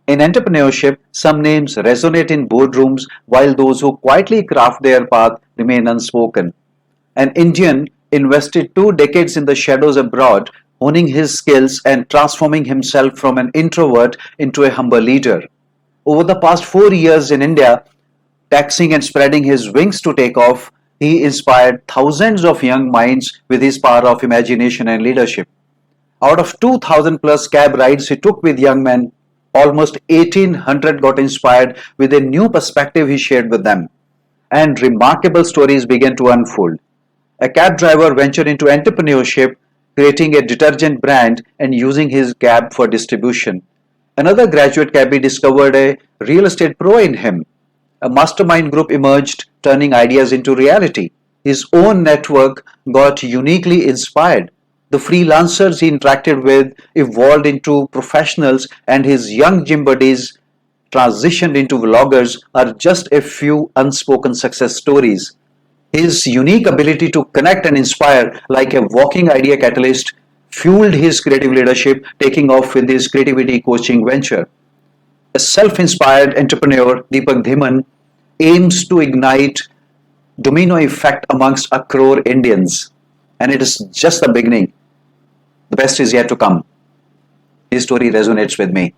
In entrepreneurship, some names resonate in boardrooms while those who quietly craft their path remain unspoken. An Indian invested 2 decades in the shadows abroad, honing his skills and transforming himself from an introvert into a humble leader. Over the past 4 years in India, taxing and spreading his wings to take off, he inspired thousands of young minds with his power of imagination and leadership. Out of 2,000 plus cab rides he took with young men, almost 1,800 got inspired with a new perspective he shared with them. And remarkable stories began to unfold. A cab driver ventured into entrepreneurship, creating a detergent brand and using his cab for distribution. Another graduate cabbie discovered a real estate pro in him. A mastermind group emerged, turning ideas into reality. His own network got uniquely inspired. The freelancers he interacted with evolved into professionals, and his young gym buddies transitioned into vloggers are just a few unspoken success stories. His unique ability to connect and inspire, like a walking idea catalyst, fueled his creative leadership, taking off with his creativity coaching venture. A self-inspired entrepreneur, Deepak Dhiman, aims to ignite domino effect amongst a crore Indians. And it is just the beginning. The best is yet to come. His story resonates with me.